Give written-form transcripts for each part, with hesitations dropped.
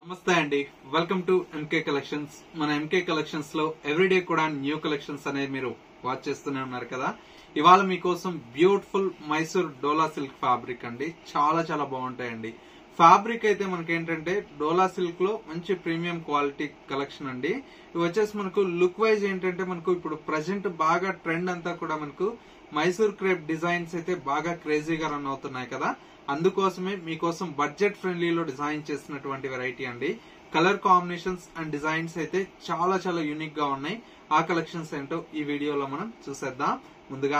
నమస్తే అండి, welcome to MK collections. మన ఎంకే కలెక్షన్స్ లో ఎవ్రీడే కూడా న్యూ కలెక్షన్స్ అనేది మీరు వాచ్ చేస్తూనే ఉన్నారు కదా. ఇవాళ మీకోసం బ్యూటిఫుల్ మైసూర్ డోలా సిల్క్ ఫ్యాబ్రిక్ అండి. చాలా చాలా బాగుంటాయండి. ఫ్యాబ్రిక్ అయితే మనకి ఏంటంటే డోలా సిల్క్ లో మంచి ప్రీమియం క్వాలిటీ కలెక్షన్ అండి. ఇవి వచ్చేసి మనకు లుక్ వైజ్ ఏంటంటే మనకు ఇప్పుడు ప్రజెంట్ బాగా ట్రెండ్ అంతా కూడా మనకు మైసూర్ క్రేప్ డిజైన్స్ అయితే బాగా క్రేజీగా రన్ అవుతున్నాయి కదా. అందుకోసమే మీకోసం బడ్జెట్ ఫ్రెండ్లీలో డిజైన్ చేసినటువంటి వెరైటీ అండి. కలర్ కాంబినేషన్స్ అండ్ డిజైన్స్ అయితే చాలా చాలా యూనిక్ గా ఉన్నాయి. ఆ కలెక్షన్స్ ఏంటో ఈ వీడియోలో మనం చూసేద్దాం. ముందుగా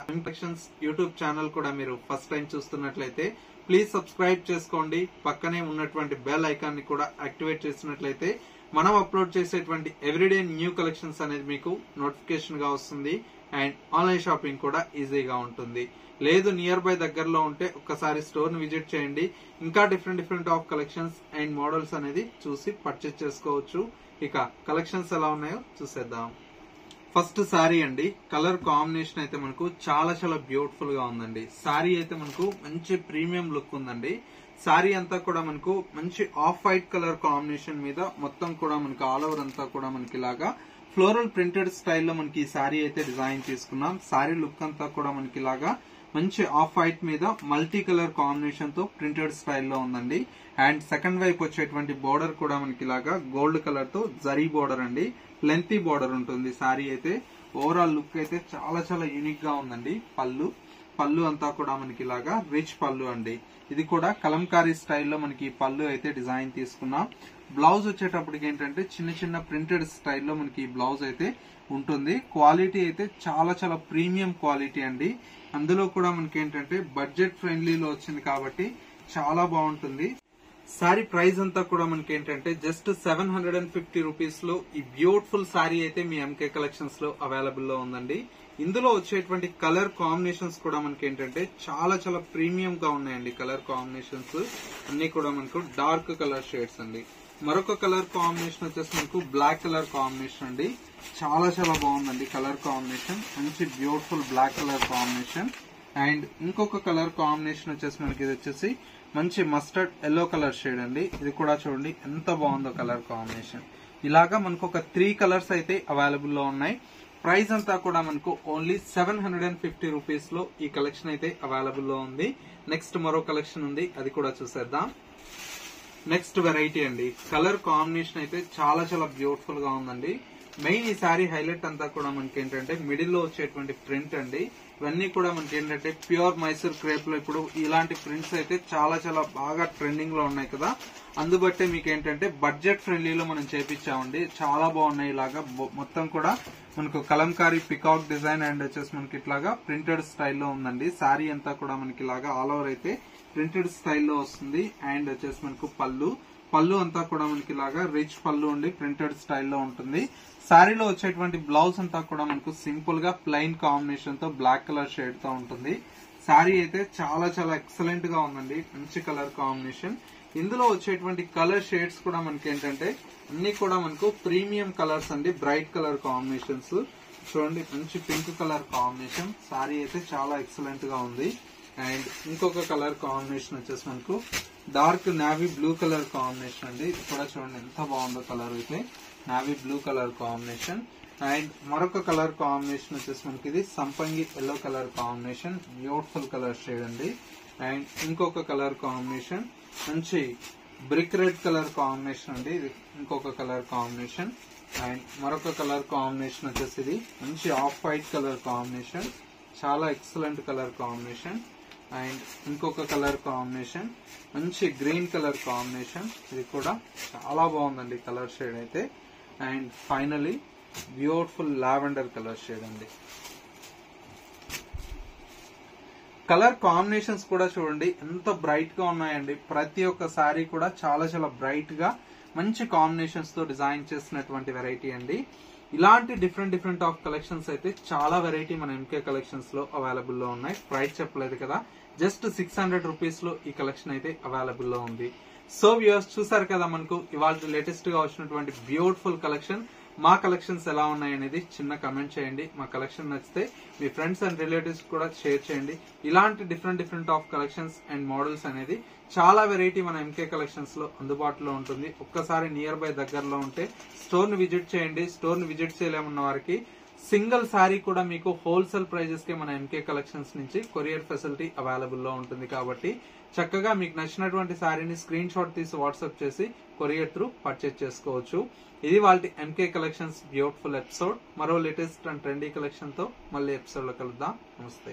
కలెక్షన్స్ యూట్యూబ్ ఛానల్ కూడా మీరు ఫస్ట్ టైం చూస్తున్నట్లయితే ప్లీజ్ సబ్స్క్రైబ్ చేసుకోండి. పక్కనే ఉన్నటువంటి బెల్ ఐకాన్ ని కూడా యాక్టివేట్ చేసినట్లయితే మనం అప్లోడ్ చేసేటువంటి ఎవ్రీడే న్యూ కలెక్షన్స్ అనేది మీకు నోటిఫికేషన్ గా వస్తుంది. అండ్ ఆన్లైన్ షాపింగ్ కూడా ఈజీగా ఉంటుంది. లేదు నియర్ బై దగ్గరలో ఉంటే ఒక్కసారి స్టోర్ ని విజిట్ చేయండి. ఇంకా different of collections and models అనేది చూసి పర్చేస్ చేసుకోవచ్చు. ఇక కలెక్షన్స్ ఎలా ఉన్నాయో చూసేద్దాం. ఫస్ట్ సారీ అండి. కలర్ కాంబినేషన్ అయితే మనకు చాలా చాలా బ్యూటిఫుల్ గా ఉందండి. సారీ అయితే మనకు మంచి ప్రీమియం లుక్ ఉందండి. సారీ అంతా కూడా మనకు మంచి ఆఫ్ వైట్ కలర్ కాంబినేషన్ మీద మొత్తం కూడా మనకు ఆల్ ఓవర్ అంతా కూడా మనకి ఇలాగా ఫ్లోరల్ ప్రింటెడ్ స్టైల్లో మనకి ఈ సారీ అయితే డిజైన్ తీసుకున్నాం. సారీ లుక్ అంతా కూడా మనకి ఇలాగా మంచి ఆఫ్ వైట్ మీద మల్టీ కలర్ కాంబినేషన్ తో ప్రింటెడ్ స్టైల్లో ఉందండి. అండ్ సెకండ్ వైపు వచ్చేటువంటి బోర్డర్ కూడా మనకి ఇలాగా గోల్డ్ కలర్ తో జరీ బోర్డర్ అండి. లెంతీ బోర్డర్ ఉంటుంది. సారీ అయితే ఓవరాల్ లుక్ అయితే చాలా చాలా యూనిక్ గా ఉందండి. పళ్ళు అంతా కూడా మనకి ఇలాగా రిచ్ పళ్ళు అండి. ఇది కూడా కలంకారీ స్టైల్లో మనకి పళ్ళు అయితే డిజైన్ తీసుకున్నాం. బ్లౌజ్ వచ్చేటప్పటికి ఏంటంటే చిన్న చిన్న ప్రింటెడ్ స్టైల్లో మనకి బ్లౌజ్ అయితే ఉంటుంది. క్వాలిటీ అయితే చాలా చాలా ప్రీమియం క్వాలిటీ అండి. అందులో కూడా మనకి ఏంటంటే బడ్జెట్ ఫ్రెండ్లీలో వచ్చింది కాబట్టి చాలా బాగుంటుంది. సారీ ప్రైస్ అంతా కూడా మనకి ఏంటంటే జస్ట్ 750 రూపీస్ లో ఈ బ్యూటిఫుల్ సారీ అయితే మీ ఎంకే కలెక్షన్స్ లో అవైలబుల్ లో ఉందండి. ఇందులో వచ్చేటువంటి కలర్ కాంబినేషన్స్ కూడా మనకి ఏంటంటే చాలా చాలా ప్రీమియం గా ఉన్నాయండి. కలర్ కాంబినేషన్స్ అన్ని కూడా మనకు డార్క్ కలర్ షేడ్స్ అండి. మరొక కలర్ కాంబినేషన్ వచ్చేసి మనకు బ్లాక్ కలర్ కాంబినేషన్ అండి. చాలా చాలా బాగుందండి కలర్ కాంబినేషన్. మంచి beautiful black colour combination. And ఇంకొక కలర్ కాంబినేషన్ వచ్చేసి మనకి ఇది వచ్చేసి మంచి మస్టర్డ్ ఎల్లో కలర్ షేడ్ అండి. ఇది కూడా చూడండి ఎంత బాగుందో కలర్ కాంబినేషన్. ఇలాగా మనకు ఒక 3 కలర్స్ అయితే అవైలబుల్ లో ఉన్నాయి. ప్రైస్ అంతా కూడా మనకు ఓన్లీ 750 రూపీస్ లో ఈ కలెక్షన్ అయితే అవైలబుల్ లో ఉంది. నెక్స్ట్ మరో కలెక్షన్ ఉంది, అది కూడా చూసేద్దాం. నెక్స్ట్ వెరైటీ అండి. కలర్ కాంబినేషన్ అయితే చాలా చాలా బ్యూటిఫుల్ గా ఉందండి. మెయిన్ ఈ సారీ హైలైట్ అంతా కూడా మనకి ఏంటంటే మిడిల్ లో వచ్చేటువంటి ప్రింట్ అండి. ఇవన్నీ కూడా మనకి ఏంటంటే ప్యూర్ మైసూర్ క్రేప్ లో ఇప్పుడు ఇలాంటి ప్రింట్స్ అయితే చాలా చాలా బాగా ట్రెండింగ్ లో ఉన్నాయి కదా. అందుబట్టే మీకు ఏంటంటే బడ్జెట్ ఫ్రెండ్లీలో మనం చేపించామండి. చాలా బాగున్నాయి. ఇలాగా మొత్తం కూడా మనకు కలంకారీ పికాక్ డిజైన్ అండ్ వచ్చేసి మనకి ఇట్లాగా ప్రింటెడ్ స్టైల్లో ఉందండి. సారీ అంతా కూడా మనకి ఇలాగా ఆల్ ఓవర్ అయితే ప్రింటెడ్ స్టైల్లో వస్తుంది. అండ్ వచ్చేసి మనకు పళ్ళు అంతా కూడా మనకి ఇలాగా రిచ్ పళ్ళు ఉండి ప్రింటెడ్ స్టైల్లో ఉంటుంది. సారీలో వచ్చేటువంటి బ్లౌజ్ అంతా కూడా మనకు సింపుల్ గా ప్లెయిన్ కాంబినేషన్ తో బ్లాక్ కలర్ షేడ్ తో ఉంటుంది. సారీ అయితే చాలా చాలా ఎక్సలెంట్ గా ఉందండి. మంచి కలర్ కాంబినేషన్. ఇందులో వచ్చేటువంటి కలర్ షేడ్స్ కూడా మనకి ఏంటంటే అన్ని కూడా మనకు ప్రీమియం కలర్స్ అండి. బ్రైట్ కలర్ కాంబినేషన్స్ చూడండి. మంచి పింక్ కలర్ కాంబినేషన్. సారీ అయితే చాలా ఎక్సలెంట్ గా ఉంది. అండ్ ఇంకొక కలర్ కాంబినేషన్ వచ్చేసి మనకు dark navy blue colour combination అండి. ఇది కూడా చూడండి ఎంత బాగుందో కలర్ అయితే. Navy blue colour combination. And మరొక కలర్ కాంబినేషన్ వచ్చేసి మనకి ఇది సంపంగి yellow colour combination. Beautiful colour shade అండి. అండ్ ఇంకొక కలర్ కాంబినేషన్ మంచి బ్రిక్ రెడ్ కలర్ కాంబినేషన్ అండి. ఇది ఇంకొక కలర్ కాంబినేషన్. అండ్ మరొక కలర్ కాంబినేషన్ వచ్చేసి ఇది మంచి ఆఫ్ వైట్ కలర్ కాంబినేషన్. చాలా ఎక్సలెంట్ కలర్ కాంబినేషన్. అండ్ ఇంకొక కలర్ కాంబినేషన్ మంచి గ్రీన్ కలర్ కాంబినేషన్. ఇది కూడా చాలా బాగుందండి కలర్ షేడ్ అయితే. And finally beautiful lavender colour shade అండి. కలర్ కాంబినేషన్స్ కూడా చూడండి ఎంత బ్రైట్ గా ఉన్నాయండి. ప్రతి ఒక్క సారీ కూడా చాలా చాలా బ్రైట్ గా మంచి కాంబినేషన్స్ తో డిజైన్ చేసినటువంటి వెరైటీ అండి. ఇలాంటి డిఫరెంట్ ఆఫ్ కలెక్షన్స్ అయితే చాలా వెరైటీ మన ఎంకే కలెక్షన్స్ లో అవైలబుల్ లో ఉన్నాయి. ప్రైస్ చెప్పలేదు కదా, జస్ట్ 600 రూపీస్ లో ఈ కలెక్షన్ అయితే అవైలబుల్ లో ఉంది. సో వ్యూవర్స్ చూసారు కదా మనకు ఇవాళ లేటెస్ట్ గా వచ్చినటువంటి బ్యూటిఫుల్ కలెక్షన్. మా కలెక్షన్స్ ఎలా ఉన్నాయి అనేది చిన్న కమెంట్ చేయండి. మా కలెక్షన్ నచ్చితే మీ ఫ్రెండ్స్ అండ్ రిలేటివ్స్ కూడా షేర్ చేయండి. ఇలాంటి different of collections and models అనేది చాలా వెరైటీ మన ఎంకే కలెక్షన్స్ లో అందుబాటులో ఉంటుంది. ఒక్కసారి నియర్ బై దగ్గరలో ఉంటే స్టోర్ ని విజిట్ చేయండి. స్టోర్ ని విజిట్ చేయలేమన్న వారికి సింగిల్ శారీ కూడా మీకు హోల్సేల్ ప్రైజెస్ కి మన ఎంకే కలెక్షన్స్ నుంచి కొరియర్ ఫెసిలిటీ అవైలబుల్ లో ఉంటుంది. కాబట్టి చక్కగా మీకు నచ్చినటువంటి శారీని స్క్రీన్ షాట్ తీసి వాట్సాప్ చేసి కొరియర్ త్రూ పర్చేజ్ చేసుకోవచ్చు. ఇది వాళ్ళ ఎంకే కలెక్షన్స్ బ్యూటిఫుల్ ఎపిసోడ్. మరో లేటెస్ట్ అండ్ ట్రెండీ కలెక్షన్ తో మళ్ళీ ఎపిసోడ్ లో కలుద్దాం. నమస్తే.